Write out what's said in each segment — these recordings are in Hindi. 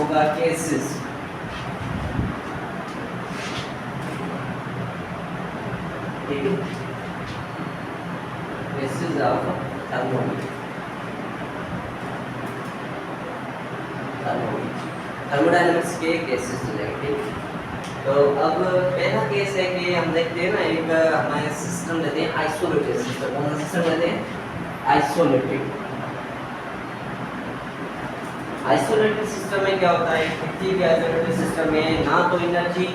होगा केसेस, ठीक है, केसेस ऑफ थर्मोडायनेमिक्स के केसेस लेंगे। तो अब पहला केस है कि हम देखते हैं ना, एक हमारे सिस्टम लेते हैं आइसोलेटेड सिस्टम। कौन सा सिस्टम लेते हैं? आइसोलेटेड। आइसोलेटेड सिस्टम में क्या होता है, किसी भी आइसोलेटेड सिस्टम में ना तो एनर्जी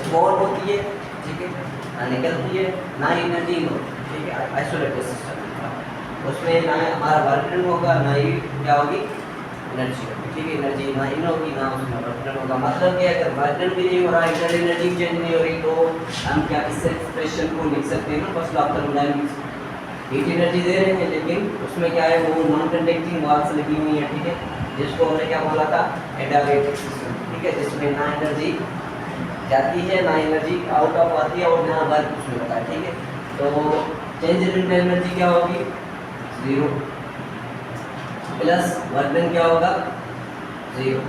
इवॉल्व होती है, ठीक है, ना निकलती है, ना एनर्जी इन होती है, ठीक है। आइसोलेटेड सिस्टम उसमें ना हमारा वर्क डन होगा, ना ही क्या होगी एनर्जी होगी, ठीक है। एनर्जी ना इन होगी, ना उसमें वर्क डन होगा। मतलब क्या है, अगर वर्क डन भी नहीं हो रहा है, इंटरनल एनर्जी चेंज नहीं हो रही, तो हम क्या इस एक्सप्रेशन को लिख सकते हैं ना, first law of thermodynamics. Heat energy दे रहे हैं लेकिन उसमें क्या है, वो नॉन कंडक्टिंग वॉल्स लगी हुई है, ठीक है, जिसको हमने क्या बोला था, एडावेटिक सिस्टम, ठीक है, जिसमें ना एनर्जी जाती है, ना एनर्जी आउट ऑफ आती है, और ना वर्क उसमें होता है, ठीक है। तो चेंज इन एनर्जी क्या होगी, 0, प्लस वर्क डन क्या होगा, 0।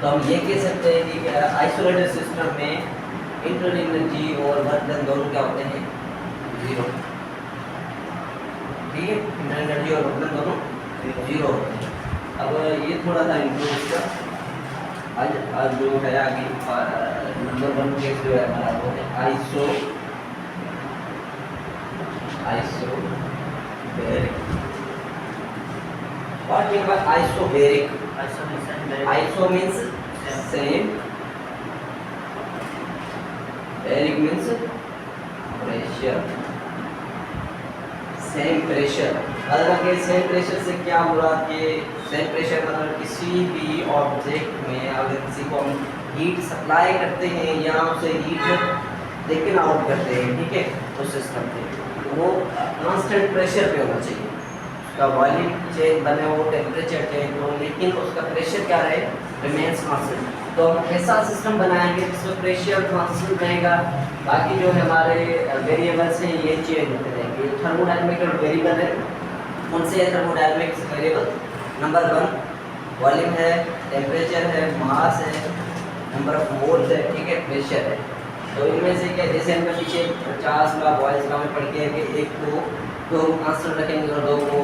तो हम ये कह सकते हैं कि आइसोलेटेड सिस्टम में इंटरनल एनर्जी और वर्क डन दोनों क्या होते हैं, 0, ठीक है। इंटरनल एनर्जी और वर्क डन दोनों 0 होते हैं। अब ये थोड़ा सा इंप्रूव इसका आज जो है आगे नंबर 1 केस जो है हमारा, वो है isobaric. What mean by isobaric? Iso means same, baric means pressure, same pressure। मतलब कि सेम प्रेशर से क्या मुराद, कि सेम प्रेशर मतलब किसी भी ऑब्जेक्ट में अगर किसी को हम हीट सप्लाई करते हैं या उसे हीट लेकिन आउट करते हैं, ठीक है, उस सिस्टम पे, तो वो कांस्टेंट प्रेशर पे होना चाहिए। उसका वॉल्यूम चेंज बने हो, टेम्परेचर चेंज हो, लेकिन उसका प्रेशर क्या रहे, रिमेन्स कांस्टेंट। तो हम ऐसा सिस्टम बनाएंगे जिसमें प्रेशर कांस्टेंट रहेगा, बाकी जो हमारे वेरिएबल्स हैं ये चेंज होते रहेंगे। थर्मोडायनेमिक वेरिएबल है, कौन से है थर्मोडायनेमिक्स वेरिएबल? नंबर 1 वॉल्यूम है, टेम्परेचर है, मास है, नंबर ऑफ मोल्स है, ठीक है, प्रेशर है। तो इनमें से क्या, जैसे हमने पीछे 50 का बॉयल्स का में पढ़ के है कि एक को दो कांस्टेंट रखेंगे और दो को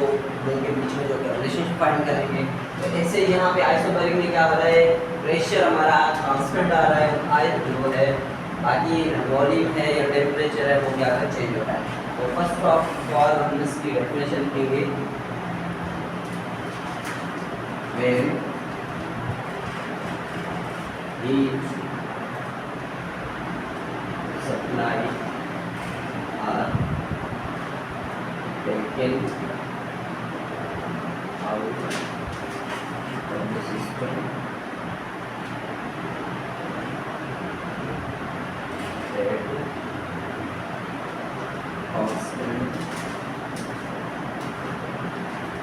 उनके बीच में जो रिलेशनशिप फाइंड करेंगे। तो ऐसे यहाँ पे आइसोबैरिक में क्या हो रहा है, प्रेशर हमारा कांस्टेंट आ रहा है, आयत जो है, बाकी वॉल्यूम है या टेम्परेचर है वो क्या है, चेंज हो रहा है। तो फर्स्ट ऑफ ऑल हम इसकी डेफिनेशन लिखेंगे, when heat supply are taken out of the system, that constant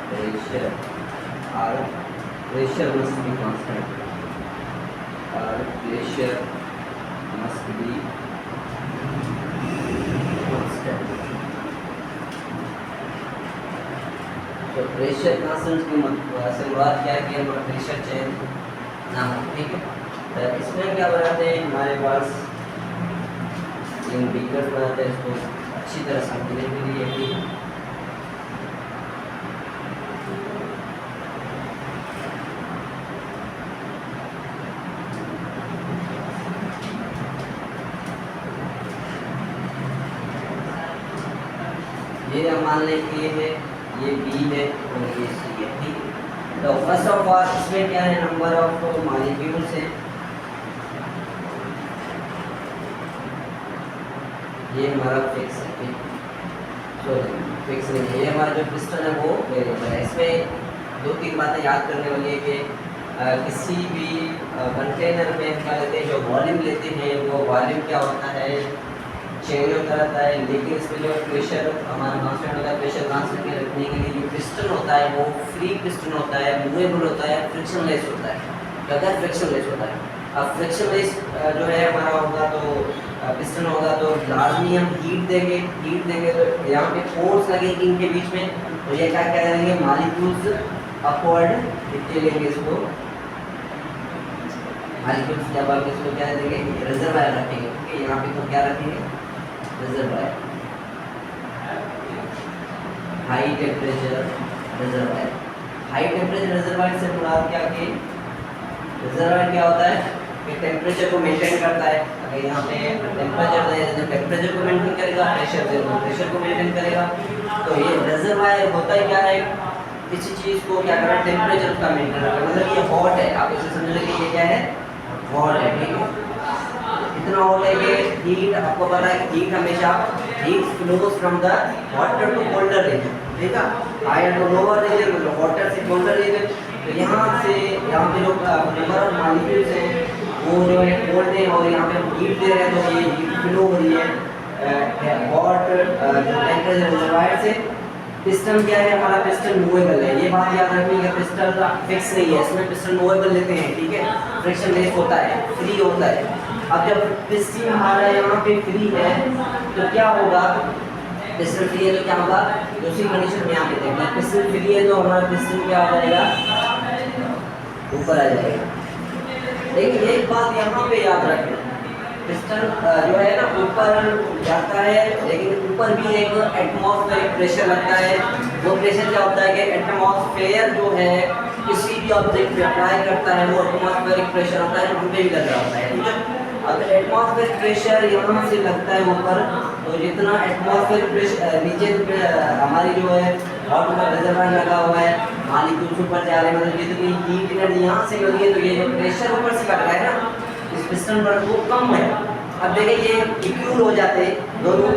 pressure or pressure must be constant, or pressure must be constant। तो प्रेशर कांस्टेंट की शुरुआत क्या है कि हमारा प्रेशर चेंज ना हो, ठीक है। तो इसमें क्या बनाते हैं, हमारे पास इन बीकर बनाते हैं, इसको अच्छी तरह समझने के लिए, ठीक है। ये हम मान लें कि ये है, ये बी है और ये सी है, ठीक है। तो फर्स्ट ऑफ ऑल इसमें क्या है, नंबर ऑफ मॉलिक्यूल्स हैं, ये हमारा फिक्स है, ठीक, सॉरी फिक्स नहीं है, ये हमारा जो पिस्टन है वो वेरिएबल है। इसमें 2-3 बातें याद करने वाली है कि किसी भी कंटेनर में क्या लेते हैं, जो वॉल्यूम लेते हैं वो वॉल्यूम क्या होता है, चेंज होता रहता है, लेकिन इसमें जो प्रेशर हमारा कांस्टेंट होता है, प्रेशर कांस्टेंट के रखने के लिए जो पिस्टन होता है वो फ्री पिस्टन होता है, मूवेबल होता है, फ्रिक्शनलेस होता है, बगैर फ्रिक्शनलेस होता है। अब फ्रिक्शनलेस जो है हमारा होगा तो पिस्टन होगा, तो लाजमी हम हीट देंगे तो यहाँ पे फोर्स लगेगी इनके बीच में, तो ये क्या करेंगे, मॉलिक्यूल्स अपवर्ड लेंगे इसको, मॉलिक्यूल्स जब आप इसको क्या देंगे, रिजर्वायर रखेंगे, ठीक है। यहाँ पे तो क्या रखेंगे, reservoir, high temperature reservoir. High temperature reservoir से मुराद क्या कि रिजर्वायर क्या होता है कि टेम्परेचर को मेंटेन करता है। अगर यहाँ पे टेम्परेचर है तो टेम्परेचर को मेंटेन करेगा, प्रेशर है तो प्रेशर को मेंटेन करेगा। तो ये रिजर्वायर होता है क्या है, किसी चीज़ को क्या करना, टेम्परेचर का मेंटेन रखना। मतलब ये हॉट है, आप इसे समझ लेंगे ये क्या है, हॉट है, ठीक है। इतना हॉट है कि हीट, आपको पता है हीट हमेशा heat flows from the water to colder region, ठीक है, हायर टू लोअर रीजन, मतलब वाटर से कोल्डर रीजन। तो यहाँ पे जो नंबर ऑफ मॉलिक्यूल्स हैं वो जो है कोल्ड है, और यहाँ पे हीट दे रहे हैं तो ये हीट फ्लो हो रही है हॉट टेम्परेचर रिजर्वायर से। पिस्टन क्या है, हमारा पिस्टन मूवेबल है, ये बात याद रखनी है, पिस्टन फिक्स नहीं है, इसमें पिस्टन मूवेबल लेते हैं, ठीक है, फ्रिक्शन लेस होता है, फ्री होता है। अब जब पिस्टन हमारा यहाँ पे फ्री है तो क्या होगा, पिस्टन फ्री है तो क्या होगा, दूसरी कंडीशन में यहाँ पे देखना, पिस्टन फ्री है तो हमारा पिस्टन क्या आ जाएगा, ऊपर आ जाएगा। लेकिन एक बात यहाँ पे याद रखना, पिस्टन जो है ना ऊपर जाता है, लेकिन ऊपर भी एक एटमॉस्फेरिक प्रेशर लगता है। वो प्रेशर क्या होता है कि एटमॉस्फेयर जो है किसी भी ऑब्जेक्ट पे अप्लाई करता है, वो एटमॉस्फेरिक प्रेशर होता है, उन पे भी लग रहा होता है, ठीक है। अगर एटमॉस्फेरिक प्रेशर यहाँ से लगता है ऊपर, तो जितना एटमॉस्फेरिक प्रेशर नीचे हमारी जो है हॉट वाटर रिजर्वायर लगा हुआ है, मॉलिक्यूल्स ऊपर जा रहे हैं, मतलब जितनी हीट एनर्जी यहाँ से मिल रही है, तो ये जो प्रेशर ऊपर से लग रहा है ना इस पिस्टन पर, वो कम है। अब देखिए ये इक्वल हो जाते हैं दोनों,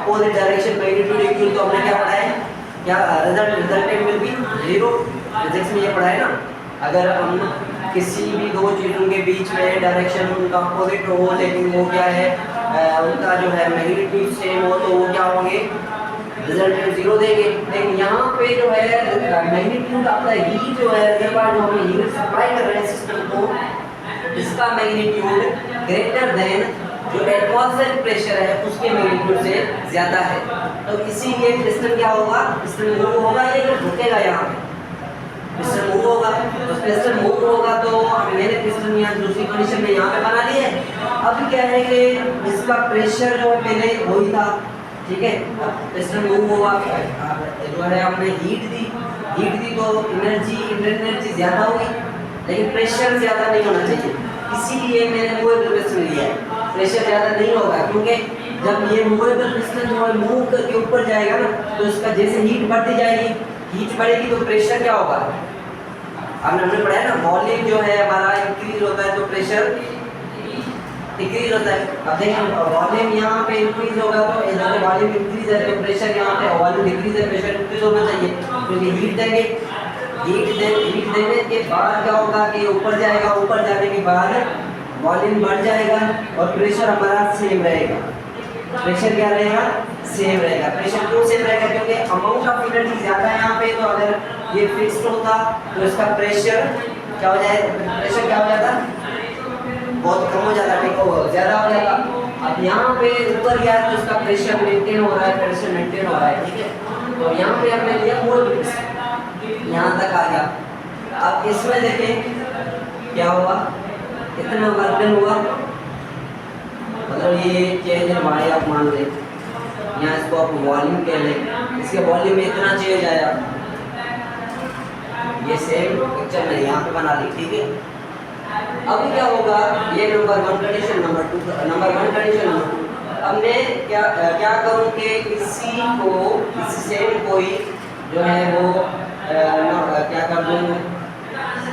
अपोजिट डायरेक्शन मैग्नीट्यूड इक्वल, तो हमने क्या पढ़ा है, क्या resultant will be zero, physics में ये पढ़ा है ना। अगर हम किसी भी दो चीज़ों के बीच में डायरेक्शन उनका अपोजिट हो, लेकिन वो क्या है उनका जो है मैग्नीट्यूड सेम हो, तो वो क्या होंगे, रिजल्टेंट जीरो देंगे। लेकिन यहाँ पे जो है मैग्नीट्यूड आपका हीट जो है रिजर्वायर जो हमें हीट सप्लाई कर रहे हैं सिस्टम को, इसका मैग्नीट्यूड ग्रेटर देन जो एटमॉस्फेरिक प्रेशर है उसके मैग्नीट्यूड से ज़्यादा है। तो इसीलिए पिस्टन क्या होगा, पिस्टन मूव होगा, ये रुकेगा, यहाँ पे पिस्टन मूव होगा। तो पिस्टन मूव होगा तो मैंने पिस्टन यहाँ दूसरी कंडीशन में यहाँ पे बना ली है। अब क्या है कि इसका प्रेशर जो पहले वही था, ठीक है, अब पिस्टन मूव हुआ, जो है हमने हीट दी तो एनर्जी ज़्यादा होगी, लेकिन प्रेशर ज़्यादा नहीं होना चाहिए, इसीलिए मैंने मूवेबल पिस्टन लिया है। प्रेशर ज़्यादा नहीं होगा क्योंकि जब ये मूवेबल पिस्टन जो है मूव करके ऊपर जाएगा ना, तो इसका जैसे हीट बढ़ती जाएगी, हीट बढ़ेगी तो प्रेशर क्या होगा, हमने पढ़ा है ना, वॉल्यूम जो है हमारा इंक्रीज होता है तो प्रेशर डिक्रीज होता है। अब देखिए वॉल्यूम यहाँ पे इंक्रीज होगा तो इधर वॉल्यूम इंक्रीज है तो प्रेशर यहाँ पे, वॉल्यूम डिक्रीज है प्रेशर इंक्रीज होना चाहिए, क्योंकि हीट देंगे, हीट देने के बाद क्या होगा कि ऊपर जाएगा, ऊपर जाने के बाद वॉल्यूम बढ़ जाएगा और प्रेशर हमारा सेम रहेगा। प्रेशर क्या रहेगा, सेम रहेगा। प्रेशर क्यों सेम रहेगा, क्योंकि अमाउंट ऑफ एनर्जी ज़्यादा है यहाँ पे, तो अगर ये फिक्स्ड होता तो इसका प्रेशर क्या हो जाएगा, प्रेशर क्या हो जाता, बहुत कम हो जाता, ठीक हो ज़्यादा हो जाता। अब यहाँ पे ऊपर गया तो इसका प्रेशर मेंटेन हो रहा है, प्रेशर मेंटेन हो रहा है, ठीक है। तो यहाँ पे हमने लिया मोल, यहाँ तक आ गया। अब इसमें देखें क्या हुआ, कितना वर्क हुआ, मतलब ये चेंज हमारे आप मान लें, यहाँ इसको आप वॉल्यूम कह लें, इसके वॉल्यूम में इतना चेंज आया, ये सेम पिक्चर मैंने यहाँ पे बना ली, ठीक है। अभी क्या होगा, ये number one condition, number condition. अब मैं क्या करूँ कि इसी सेम कोई जो है वो क्या कर दूँ,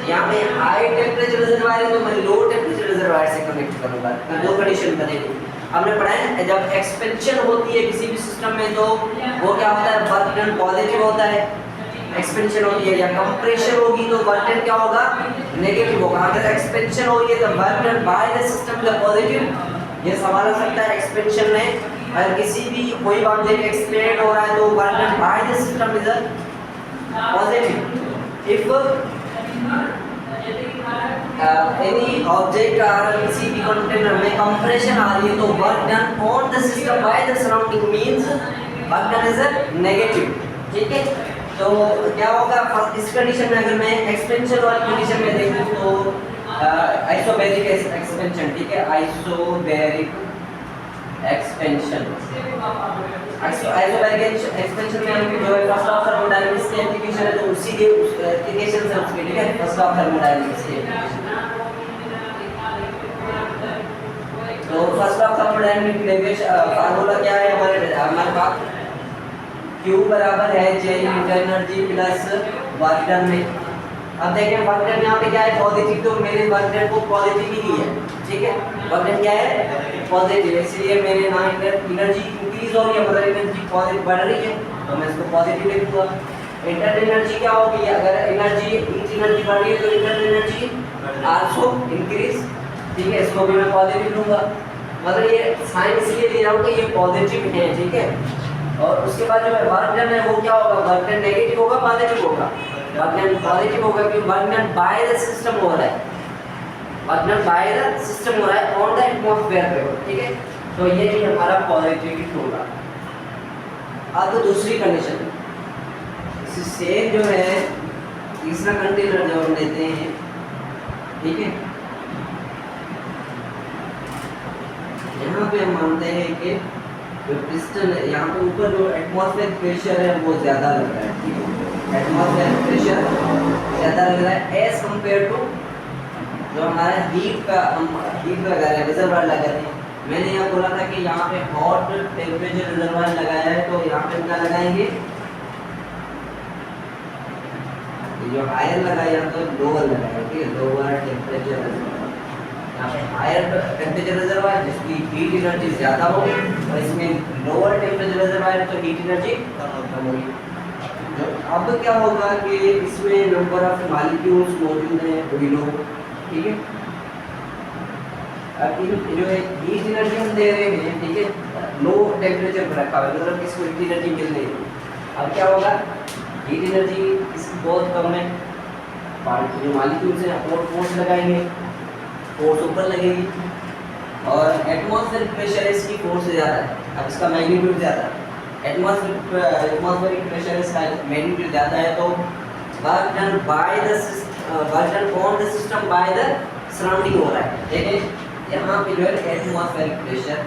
यहाँ पे हाई टेम्परेचर रिजर्वायर है तो मैं लो टेम्परेचर रिजर्वायर से कनेक्ट करूँगा। मैं दो कंडीशन बनेगी। हमने पढ़ा है जब एक्सपेंशन होती है किसी भी सिस्टम में तो वो क्या होता है, वर्क डन पॉजिटिव होता है, एक्सपेंशन होती है, या कंप्रेशन होगी तो वर्क डन क्या होगा, नेगेटिव होगा। अगर एक्सपेंशन हो रही है तो work done by the system का पॉजिटिव। ये सवाल आ सकता है एक्सपेंशन में अगर किसी भी कोई ऑब्जेक्ट एक्सपेंड हो रहा है तो work done by the system is positive. If any object और किसी भी कंटेनर में कंप्रेशन आ रही है तो work done on the system by the surrounding means work done is negative, ठीक है। तो क्या होगा इस कंडीशन में, अगर मैं एक्सपेंशन वाली कंडीशन में देखूं तो आइसोबैरिक एक्सपेंशन, ठीक है, आइसोबैरिक एक्सपेंशन। आइसोबैरिक एक्सपेंशन में हम जो है फर्स्ट ऑफ थर्मोडायनामिक्स की एप्लीकेशन है, तो उसी के एप्लीकेशन से उसके, ठीक है, फर्स्ट ऑफ थर्मोडायनामिक्स की एप्लीकेशन। तो first of thermodynamic lavage formula क्या है हमारे पास, Q बराबर है J into energy plus work done में। अब देखें वर्क डन यहाँ पे क्या है, पॉजिटिव, तो मेरे वर्क डन को पॉजिटिव ही है, ठीक है, वर्क डन क्या है, पॉजिटिव, इसलिए मेरे ना एनर्जी इंक्रीज हो रही है, मतलब एनर्जी पॉजिटिव बढ़ रही है, तो मैं इसको पॉजिटिव लिखूंगा। इंटरनल एनर्जी क्या होगी, अगर एनर्जी एनर्जी बढ़ रही है तो इंटरनल एनर्जी आल्सो इंक्रीज, ठीक है, इसको भी मैं पॉजिटिव लूंगा, मतलब ये साइन इसलिए दे रहा हूँ कि ये पॉजिटिव है, ठीक है। और उसके बाद जो है वर्क डन है वो क्या होगा, वर्क डन नेगेटिव होगा पॉजिटिव होगा, वर्क डन पॉजिटिव होगा क्योंकि work done by the system हो रहा है, work done by the system हो रहा है ऑन द एटमॉस्फेयर पे, ठीक है, तो ये भी हमारा पॉजिटिव होगा। अब दूसरी कंडीशन, इससे जो है तीसरा कंटेनर जो हम लेते हैं, ठीक है, यहाँ पे हम मानते हैं कि जो पिस्टन है यहाँ पे ऊपर जो एटमॉस्फेयर प्रेशर है वो ज़्यादा लग रहा है, ठीक है, एटमॉस्फेयर प्रेशर ज़्यादा लग रहा है एज कम्पेयर टू जो हमारा हीट का, हम हीट लगा रहे हैं, रिजर्वायर लगा रहे हैं। मैंने यहाँ बोला था कि यहाँ पे हॉट टेम्परेचर रिजर्वायर लगाया है, तो यहाँ पे क्या लगाएंगे, जो हायर लगाया तो लोअर लगाया, ठीक है, लोअर टेम्परेचर रिजर्वायर, यहाँ पे हायर टेम्परेचर रिजर्वायर जिसकी हीट एनर्जी ज़्यादा होगी, और इसमें लोअर टेम्परेचर रिजर्वायर तो हीट एनर्जी कम होगी। अब क्या होगा कि इसमें नंबर ऑफ मॉलिक्यूल्स मौजूद हैं वही लोग, ठीक है, अब जो है हीट एनर्जी हम दे रहे हैं, ठीक है, लो टेम्परेचर पर रखा हुआ है, मतलब इसको हीट एनर्जी मिल रही है। अब क्या होगा, हीट एनर्जी इसकी बहुत कम है, जो मॉलिक्यूल्स हैं फोर्स लगाएंगे, फोर्स ऊपर लगेगी, और एटमॉस्फेरिक प्रेशर इसकी फोर्स से ज़्यादा है, अब इसका मैग्नीट्यूड ज़्यादा है, एटमॉस्फेरिक प्रेशर इसका मैग्नीट्यूड ज़्यादा है, तो work done by the work done on the system by the surrounding हो रहा है, देखिए यहाँ पे जो है एटमॉस्फेरिक प्रेशर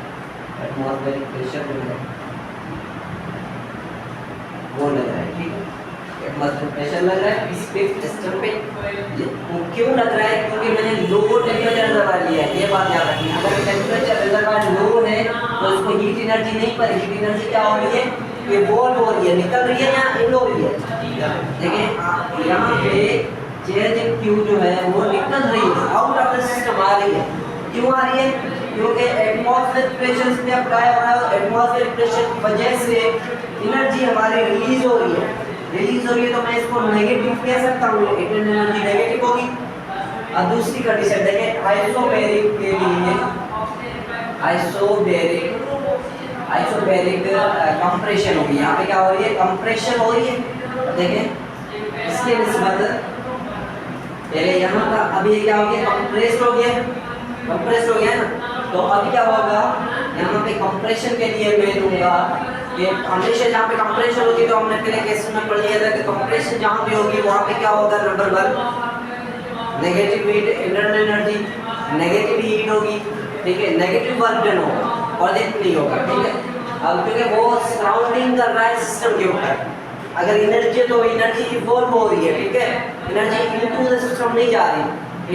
जो है वो लग रहा है, ठीक है, एटमॉस्फेरिक प्रेशर लग रहा है इस पे सिस्टम पे, क्यों लग रहा है, क्योंकि मैंने लो टेम्परेचर रिजर्वायर लिया है, ये बात याद रखनी, अगर टेम्परेचर रिजर्वायर लो है तो इसको हीट एनर्जी नहीं, पर हीट एनर्जी क्या हो रही है, ये वॉल हो रही है, निकल रही है या इन हो रही है, देखिए यहाँ पे चेंज इन क्यू जो है वो निकल रही है, आउट ऑफ द सिस्टम आ रही है, क्यों आ रही है, क्योंकि एटमॉस्फेरिक प्रेशर पे अप्लाई हो रहा है, एटमॉस्फेरिक प्रेशर की वजह से एनर्जी हमारी रिलीज हो रही है, तो मैं इसको नेगेटिव कह सकता हूँ, इंटरनल एनर्जी नेगेटिव होगी। अब दूसरी कंडीशन देखें, आइसोबैरिक के लिए आइसोबैरिक कंप्रेशन होगी, यहाँ पे क्या हो रही है, कंप्रेशन हो रही है, देखें इसके निस्बत पहले यहाँ का, अभी क्या हो गया, कंप्रेस्ड हो गया ना, तो अभी क्या होगा, यहाँ पे कंप्रेशन के लिए मैं दूंगा कि हमेशा जहाँ पे कंप्रेशन होगी, तो हमने पहले केस में पढ़ लिया था कि कंप्रेशन जहाँ भी होगी वहाँ पे क्या होगा, number 1 negative heat, internal energy negative heat होगी, ठीक है, नेगेटिव वर्क डन होगा, पॉजिटिव नहीं होगा, ठीक है। अब क्योंकि वो सराउंडिंग कर रहा है सिस्टम के ऊपर, अगर एनर्जी तो एनर्जी इवॉल्व हो रही है, ठीक है, एनर्जी इनटू द सिस्टम नहीं जा रही,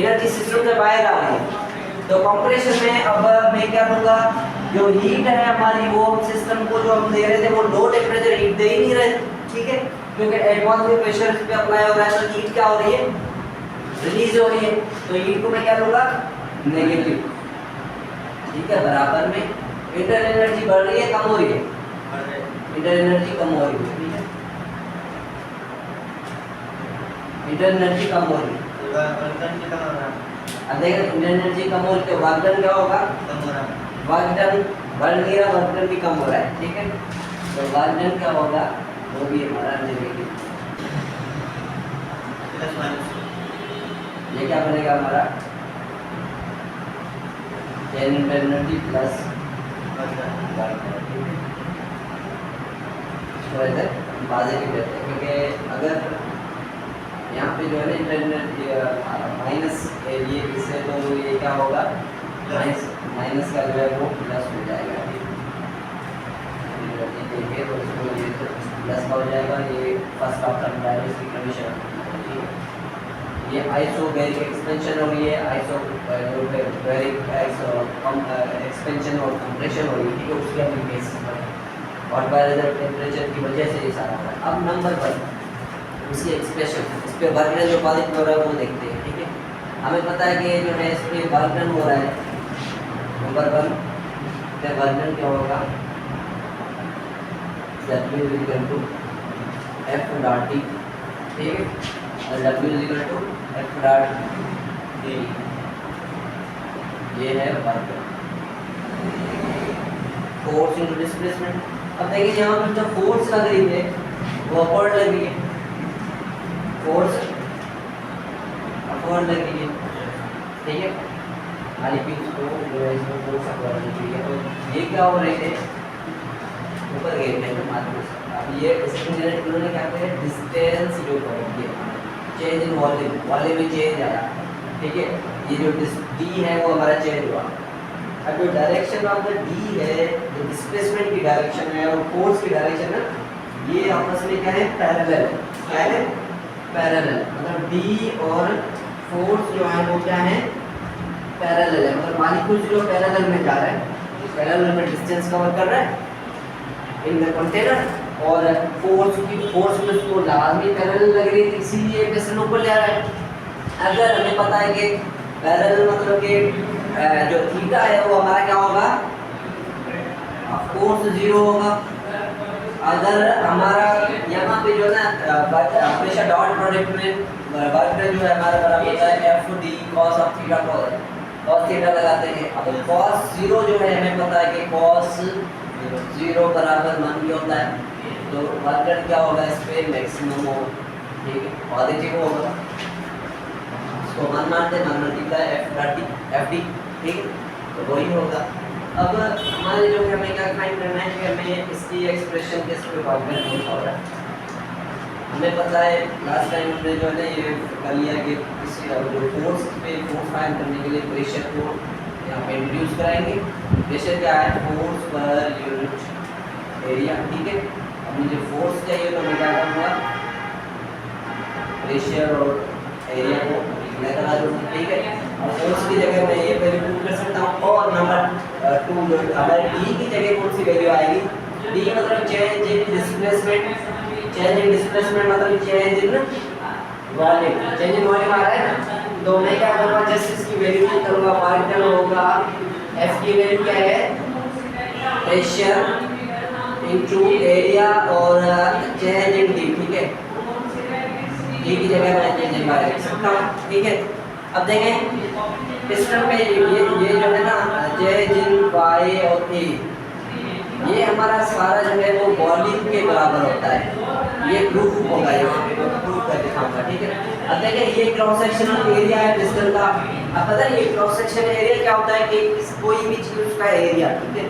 एनर्जी सिस्टम से बाहर आ रही है, तो कंप्रेशन में अब मैं क्या दूंगा, जो हीट है हमारी वो सिस्टम को जो हम दे रहे थे वो लो टेम्परेचर हीट दे ही नहीं रहे, ठीक है, क्योंकि एटमॉस्फेरिक प्रेशर इस पे अप्लाई हो रहा है, तो हीट क्या हो रही है, रिलीज हो रही है, तो हीट को मैं क्या लूंगा, नेगेटिव, ठीक है, बराबर में इंटरनल एनर्जी बढ़ रही है कम हो रही है, इंटरनल एनर्जी कम हो रही है, ठीक है, इंटरनल एनर्जी कम हो रही है, अब देखिए इंटरनल एनर्जी कम हो रही है, वर्क डन क्या होगा, वर्क डन बढ़ नहीं रहा, वर्क डन भी कम हो रहा है, ठीक है, तो वर्क डन क्या होगा, वो भी हमारा नेगेटिव, ये क्या बनेगा हमारा, इंटरनल एनर्जी प्लस पॉजिटिव रहते हैं, क्योंकि अगर यहाँ पे जो है ना इंटरनल माइनस ये इससे तो ये क्या होगा, माइनस का जो है वो प्लस हो जाएगा। देखिए तो इसको ये प्लस का हो जाएगा, ये फर्स्ट ऑप्शन का है, इसकी कंडीशन। ये आइसोबैरिक एक्सपेंशन हो रही है, आइसोबैरिक एक्सपेंशन और कंप्रेशन हो रही है, ठीक है, उसके हम बेसिस पर और बायोलॉजिकल टेम्परेचर की वजह से ये सारा है। अब नंबर 1 उसकी एक्सप्रेशन, इस पे वर्क डन जो उत्पादित हो रहा है वो देखते हैं, ठीक है। हमें पता है कि जो है इस पे वर्क डन हो रहा है, नंबर 1 पे वर्क डन क्या होगा, W = F डॉट D, ठीक है, और W = F डॉट D, ये है work done. Force into displacement, अब देखिए यहाँ पर जो फोर्स लग रही है वो अपवर्ड लग रही है, फोर्स अपवर्ड लग रही है, ठीक है, हालांकि इसको जो है इसको फोर्स अपवर्ड लग रही है, तो ये क्या हो रहे थे, ऊपर गए थे मालूम। अब ये स्प्रिंग जनरेट उन्होंने क्या किया, डिस्टेंस जो है चेंज इन वॉल्यूम, वॉल्यूम में चेंज आया, ठीक है, ये जो D है वो हमारा चेंज हुआ। अब जो डायरेक्शन ऑफ द D है, जो डिस्प्लेसमेंट की डायरेक्शन है और फोर्स की डायरेक्शन है, ये आपस में क्या है, पैरेलल, क्या है, पैरेलल, मतलब D और फोर्स जो है वो क्या है, पैरेलल है, मतलब मॉलिक्यूल्स जो पैरेलल में जा रहा है, पैरेलल में डिस्टेंस कवर कर रहा है इन द कंटेनर, और फोर्स में उसको लाजमी पैरेलल लग रही है, इसीलिए पिस्टन ऊपर ले आ रहा है। अगर हमें पता है कि पैरेलल मतलब कि जो थीटा है वो हमारा क्या होगा, ऑफ कोर्स 0 होगा। अगर हमारा यहाँ पे जो है ना हमेशा डॉट प्रोडक्ट में वर्क जो है हमारा बराबर होता है FD cos of theta, cos theta लगाते हैं। अब cos 0 जो है हमें पता है कि cos 0 बराबर 1 भी होता है, तो वर्क क्या होगा, इस पे मैक्सिमम हो, ठीक है, पॉजिटिव होगा, इसको 1 मानते हैं, 1 मल्टीप्लाई FD, ठीक है, तो वही होगा। अब हमारे जो हमें क्या फाइंड करना है कि हमें इसकी एक्सप्रेशन किस पे वर्क हो रहा है। हमें पता है लास्ट टाइम हमने जो है ना ये कर लिया कि किसी जो फोर्स पे फोर्स फाइंड करने के लिए प्रेशर को यहाँ पे इंट्रोड्यूस कराएंगे। प्रेशर क्या है, फोर्स पर यूनिट एरिया, ठीक है। अब मुझे फोर्स चाहिए तो मैं क्या करूँगा, प्रेशर और एरिया को लेकर आ जाऊँगा, ठीक है। और फोर्स की जगह मैं ये वैल्यू पुट कर सकता हूँ, और नंबर 2 जो हमारे D की जगह कौन सी वैल्यू आएगी, D मतलब change in displacement, change in displacement मतलब change in volume, change in volume आ रहा है ना, तो मैं क्या करूँगा, जस्ट इसकी वैल्यू पुट करूँगा, वर्क डन होगा, F की वैल्यू क्या है, प्रेशर इनटू एरिया और चेंज इन D, ठीक है, D की जगह मैं चेंज इन वाई लिख सकता हूँ, ठीक है। अब देखें पिस्टन पे ये जो है ना चेंज इन वाई और ए, ये हमारा सारा जो है वो वॉल्यूम के बराबर होता है, ये प्रूफ होगा, यहाँ पे मैं प्रूफ कर दिखाऊंगा, ठीक है। अब देखिए ये क्रॉस सेक्शनल एरिया है पिस्टन का। अब पता है ये क्रॉस सेक्शनल एरिया क्या होता है कि कोई भी चीज उसका एरिया, ठीक है,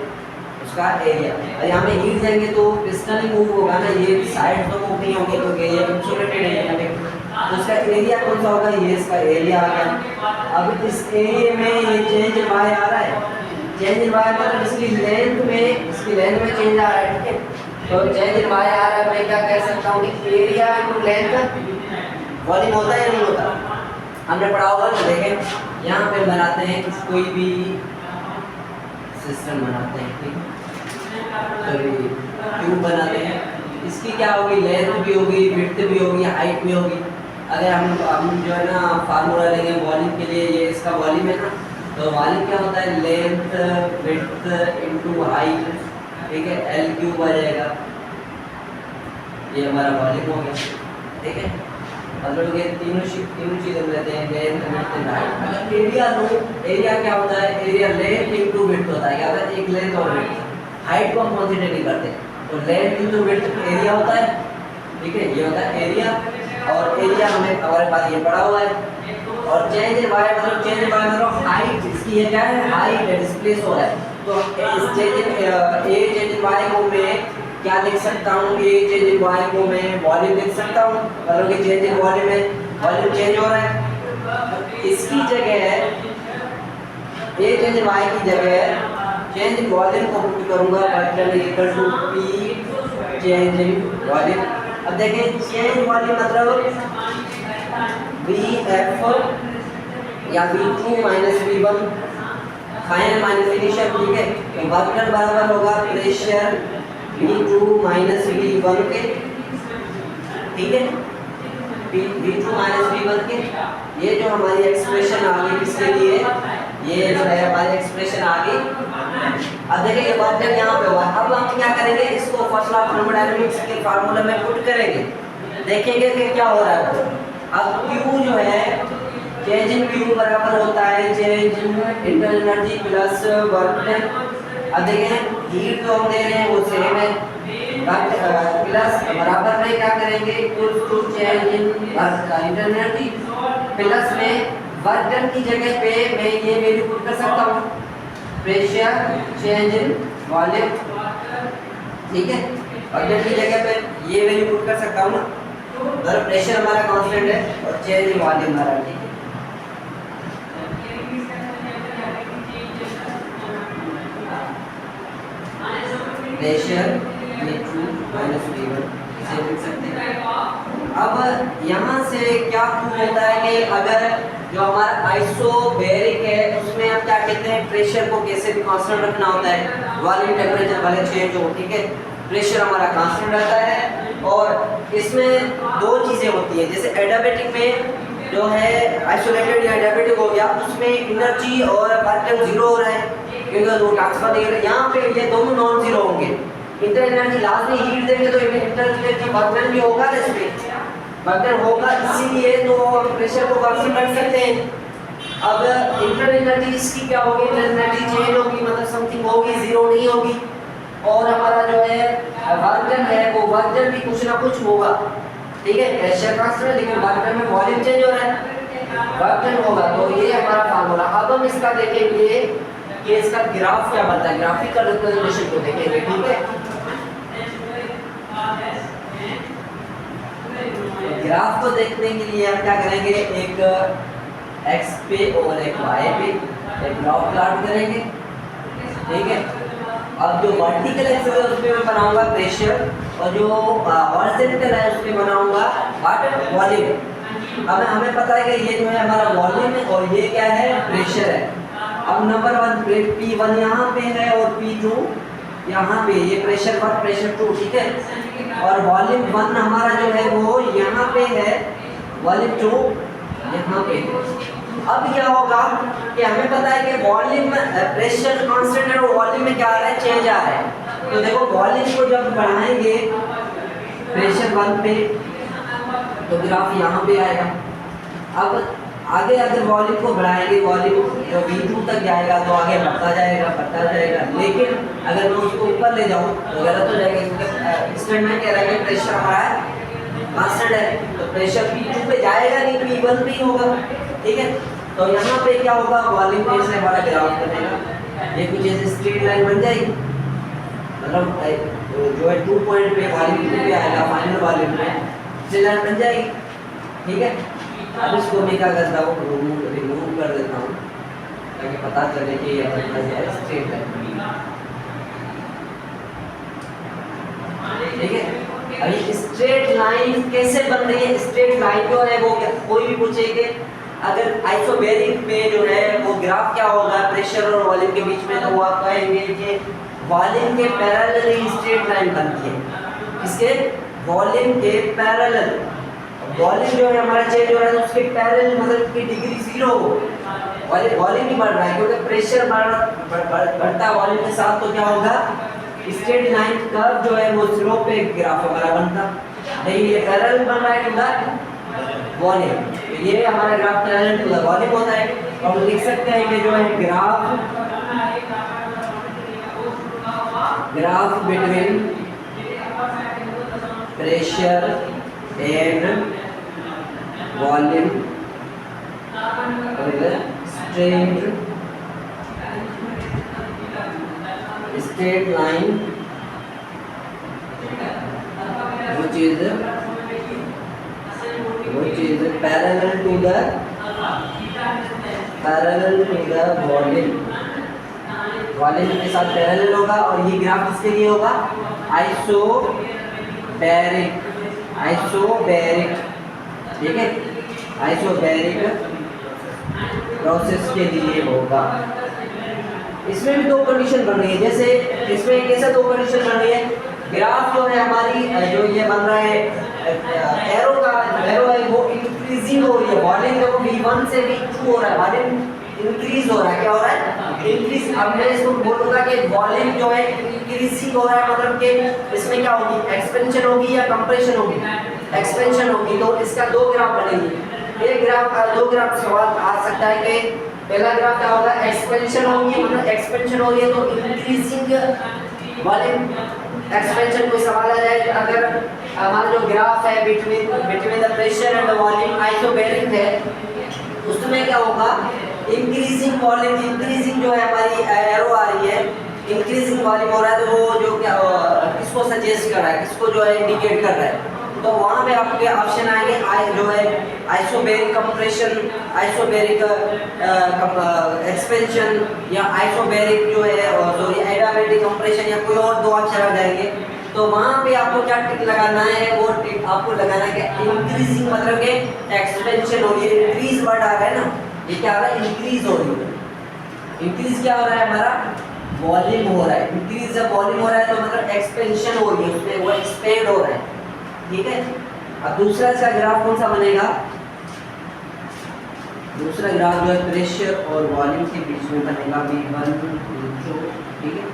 उसका एरिया। और यहाँ पे हीट जाएंगे तो पिस्टन ही मूव होगा ना, ये साइड तो मूव नहीं होगी क्योंकि ये इंसुलेटेड है, तो उसका एरिया कौन सा होगा, ये इसका एरिया आ गया। अब इस एरिया में ये चेंज वाई आ रहा है, चेंज इन वाई मतलब इसकी लेंथ में चेंज आ रहा है, ठीक है। तो चेंज इन वाई आ रहा है, मैं क्या कह सकता हूँ कि एरिया इनटू लेंथ वॉल्यूम होता है या नहीं होता, हमने पढ़ा होगा ना। देखें यहाँ पे बनाते हैं कोई भी सिस्टम बनाते हैं, ठीक है, तो ट्यूब बनाते हैं, इसकी क्या होगी, लेंथ भी होगी, विड्थ भी होगी, हाइट भी होगी। अगर हम जो है ना फार्मूला लेंगे वॉल्यूम के लिए, ये इसका वॉल्यूम है ना, तो वॉल्यूम क्या होता है, लेंथ विड्थ इनटू हाइट, ठीक है, L³ आ जाएगा, ये हमारा वॉल्यूम हो गया, ठीक है। मतलब ये तीनों चीजें लेते हैं, लेंथ विड्थ एंड हाइट। अगर एरिया लो, एरिया क्या होता है, एरिया लेंथ इनटू विड्थ होता है, क्या होता है, एक लेंथ और विड्थ, हाइट को हम कंसीडर नहीं करते, तो लेंथ इनटू विड्थ एरिया होता है, ठीक है, ये होता है एरिया। और एरिया हमें हमारे पास ये पड़ा हुआ है। और चेंज इन वाई मतलब हाइट, इसकी ये क्या है, हाइट है, डिस्प्लेस हो रहा है, तो इस चेंज इन वाई को मैं क्या लिख सकता हूँ, ए चेंज इन वाई को मैं वॉल्यूम लिख सकता हूँ, मतलब कि चेंज इन वॉल्यूम में वॉल्यूम चेंज हो रहा है। इसकी जगह ए चेंज इन वाई की जगह चेंज इन वॉल्यूम को पुट करूंगा, work equal to P change in volume. अब देखें चेंज वॉल्यूम मतलब वी एफ या V2 minus V1 final minus initial, ठीक है। तो वर्क डन बराबर होगा प्रेशर V2 माइनस V1 के, ठीक है, V2 माइनस V1 के। ये जो हमारी एक्सप्रेशन आ गई किसके लिए, ये जो है हमारी एक्सप्रेशन आ गई। अब देखिए ये वर्क डन यहाँ पे हुआ। अब हम क्या करेंगे, इसको फर्स्ट लॉ ऑफ थर्मोडायनामिक्स के फार्मूला में पुट करेंगे, देखेंगे कि क्या हो रहा है। अब Q जो है चेंज इन Q बराबर होता है change in internal energy plus work done. अब देखें हीट जो हम दे रहे हैं वो सेम है, बट प्लस बराबर में क्या करेंगे equal to change in internal energy plus में वर्क डन की जगह पे मैं ये वैल्यू पुट कर सकता हूँ प्रेशर चेंज इन वॉल्यूम, ठीक है। वर्क डन की जगह पे ये वैल्यू पुट कर सकता हूँ ना, अगर प्रेशर हमारा कांस्टेंट है और चेंज इन वॉल्यूम हमारा, ठीक है। प्रेशर V2 माइनस V1 इसे लिख सकते हैं। अब यहाँ से क्या प्रूव होता है कि अगर जो हमारा आइसोबैरिक है उसमें हम क्या कहते हैं प्रेशर को कैसे भी कांस्टेंट रखना होता है, वॉल्यूम टेम्परेचर भले चेंज हो, ठीक है, प्रेशर हमारा कांस्टेंट रहता है। और इसमें दो चीज़ें होती हैं, जैसे एडियाबेटिक में जो है आइसोलेटेड या एडियाबेटिक हो गया उसमें एनर्जी और वर्क डन जीरो हो रहा है क्योंकि वो ट्रांसफर नहीं रहे। यहाँ पे ये दोनों नॉन जीरो होंगे, इंटरनल एनर्जी लास्ट में हीट देंगे तो इंटरनल एनर्जी वर्क डन भी होगा ना, इसमें वर्क डन होगा, इसीलिए तो हम प्रेशर को कांस्टेंट रख सकते हैं। अब इंटरनल एनर्जी इसकी क्या होगी, इंटरनल एनर्जी चेंज होगी, मतलब समथिंग होगी, जीरो नहीं होगी। और हमारा जो है वर्क डन है वो वर्क डन भी कुछ ना कुछ होगा, ठीक है, प्रेशर कांस्टेंट है लेकिन वर्क डन में वॉल्यूम चेंज हो रहा है, वर्क डन होगा। तो ये हमारा फार्मूला। अब हम इसका देखेंगे कि इसका ग्राफ क्या बनता है, ग्राफिकल रिप्रेजेंटेशन को देखेंगे, ठीक है। ग्राफ को देखने के लिए हम क्या करेंगे, एक x पे और एक y पे एक ग्राफ प्लॉट करेंगे, ठीक है। अब जो वर्टिकल एक्सिस है उस पे मैं बनाऊंगा प्रेशर और जो हॉरिजॉन्टल है उस पे बनाऊंगा वाटर वॉल्यूम। अब हमें पता है कि ये जो है हमारा वॉल्यूम है और ये क्या है प्रेशर है। अब नंबर 1 P1 यहाँ पे है और P2 यहाँ पे, ये प्रेशर 1 प्रेशर 2, ठीक है। और वॉल्यूम 1 हमारा जो है वो यहाँ पे है, वॉल्यूम 2 यहाँ पे। अब क्या होगा कि हमें पता है कि वॉल्यूम प्रेशर कांस्टेंट है और वॉल्यूम में क्या आ रहा है, चेंज आ रहा है। तो देखो वॉल्यूम को जब बढ़ाएंगे प्रेशर 1 पे तो ग्राफ यहाँ पे आएगा। अब आगे अगर वॉल्यूम को बढ़ाएंगे, वॉल्यूम जो V2 तक जाएगा तो आगे बढ़ता जाएगा, लेकिन अगर मैं उसको ऊपर ले जाऊँ तो गलत हो जाएगा क्योंकि स्टेटमेंट कह रहा है कि प्रेशर हमारा कांस्टेंट है तो प्रेशर P2 पे जाएगा नहीं, P1 पे ही होगा, ठीक है। तो यहाँ पे क्या होगा, वॉल्यूम पे से हमारा ग्राफ बनेगा, ये कुछ ऐसे स्ट्रेट लाइन बन जाएगी, मतलब जो है 2 पॉइंट पे वॉल्यूम पे आएगा, फाइनल वॉल्यूम में स्ट्रेट लाइन बन जाएगी, ठीक है। अब इसको मैं क्या करता हूँ, रिमूव कर देता हूँ ताकि पता चले कि ये स्ट्रेट है, ठीक है। अभी स्ट्रेट लाइन कैसे बन रही है, स्ट्रेट लाइन जो है वो कोई भी पूछे कि अगर आइसोबैरिक में जो है वो ग्राफ क्या होगा प्रेशर और वॉल्यूम के बीच में, तो वो आप कहेंगे कि वॉल्यूम के पैरेलल ही स्ट्रेट लाइन बनती है। इसके वॉल्यूम के पैरेलल, वॉल्यूम जो है हमारा चेंज हो रहा है तो उसके पैरेलल मतलब कि डिग्री 0 हो, वॉल्यूम ही बढ़ रहा है क्योंकि प्रेशर बढ़ता वॉल्यूम के साथ, तो क्या होगा स्ट्रेट लाइन कर्व जो है वो स्लोप पे ग्राफ हमारा बनता, नहीं ये पैरेलल बन रहा है टू द वॉल्यूम, तो ये हमारा graph parallel to the volume होता है। तो हम लिख सकते हैं कि जो है graph between pressure and volume straight line which is parallel to the parallel to the volume, volume के साथ पैरेलल होगा। और ये ग्राफ किसके लिए होगा? आइसोबैरिक, आइसोबैरिक, ठीक है, आइसोबैरिक प्रोसेस के लिए होगा। इसमें भी दो कंडीशन बन रही है, जैसे इसमें कैसे दो कंडीशन बन रही है, ग्राफ जो है हमारी जो ये बन रहा है एरो का, एरो है वो इंक्रीजिंग हो रही है, वॉल्यूम देखो V1 से V2 हो रहा है, वॉल्यूम इंक्रीज हो रहा है, क्या हो रहा है? इंक्रीज। अब मैं इसको बोलूंगा कि वॉल्यूम जो है इंक्रीजिंग हो रहा है, मतलब कि इसमें क्या होगी, एक्सपेंशन होगी या कंप्रेशन होगी? एक्सपेंशन होगी। तो इसका दो ग्राफ बनेगी, एक ग्राफ, दो ग्राफ सवाल आ सकता है कि पहला ग्राफ क्या होगा, एक्सपेंशन होगी, मतलब एक्सपेंशन हो रही है तो इंक्रीजिंग वॉल्यूम एक्सपेंशन। कोई सवाल आ जाए अगर हमारा जो ग्राफ है between the pressure and the volume isobaric है, उसमें क्या होगा, इंक्रीजिंग वॉल्यूम, इंक्रीजिंग जो है हमारी एरो आ रही है, इंक्रीजिंग वॉल्यूम हो रहा है, तो वो जो क्या किसको सजेस्ट कर रहा है, किसको जो है इंडिकेट कर रहा है? तो वहाँ पे आपके ऑप्शन आएंगे जो है आइसोबैरिक कंप्रेशन, आइसोबैरिक एक्सपेंशन, या आइसोबैरिक जो है सॉरी एडियाबैटिक कंप्रेशन, या कोई और दो अक्षर आ जाएंगे। तो वहाँ पे आपको क्या टिक लगाना है, वो टिक आपको लगाना है कि इंक्रीजिंग मतलब कि एक्सपेंशन हो रही है, इंक्रीज वर्ड आ रहा है ना, ये क्या आ रहा है, इंक्रीज हो रही है। इंक्रीज क्या हो रहा है, हमारा वॉल्यूम हो रहा है, इंक्रीज जब वॉल्यूम हो रहा है तो मतलब एक्सपेंशन हो रही है, उसमें वो एक्सपेंड हो रहा है, ठीक है। अब दूसरा इसका ग्राफ कौन सा बनेगा, दूसरा ग्राफ जो है प्रेशर और वॉल्यूम के बीच में बनेगा, V1 V2, ठीक है,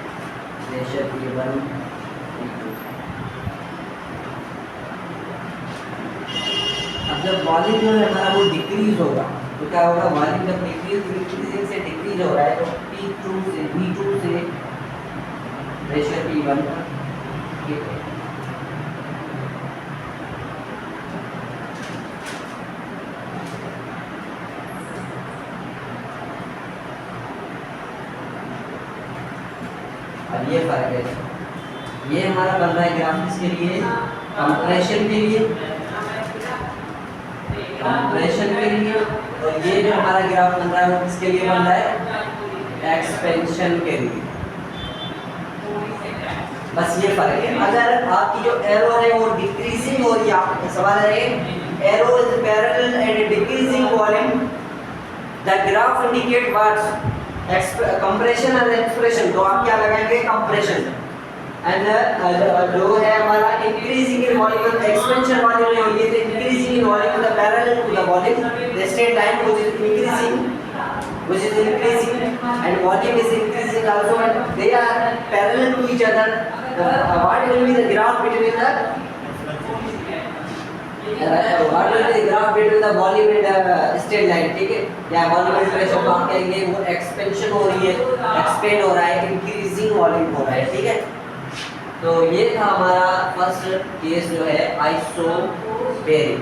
प्रेशर V1 V2। अब जब वॉल्यूम जो है हमारा वो डिक्रीज होगा तो क्या होगा, वॉल्यूम जब इंक्रीजिंग से डिक्रीज हो रहा है तो P2 से V2 से प्रेशर P1, ठीक है। अब ये फर्क है, ये हमारा बन रहा है ग्राफ किसके लिए, कंप्रेशन के लिए, कंप्रेशन के लिए। और ये जो हमारा ग्राफ बन रहा है वो किसके लिए बन रहा है, एक्सपेंशन के लिए। बस ये फर्क है। अगर आपकी जो एरो है वो डिक्रीजिंग हो रही है, आपका सवाल है arrow is parallel and decreasing volume, the graph indicate what, compression और एक्सप्रेशन। तो आप क्या लगाएंगे, कंप्रेशन। एंड जो है हमारा increasing in volume, expansion volume में होगी, तो increasing in volume the parallel to the volume, the straight line which is increasing and volume is increasing also, and they are parallel to each other. What will be the graph between the what will be the graph between the volume and the straight line, ठीक है, या वॉल्यूम एंड प्रेशर को हम कहेंगे वो एक्सपेंशन हो रही है, एक्सपेंड हो रहा है, इंक्रीजिंग वॉल्यूम हो रहा है, ठीक है। तो ये था हमारा फर्स्ट केस जो है आइसोबैरिक।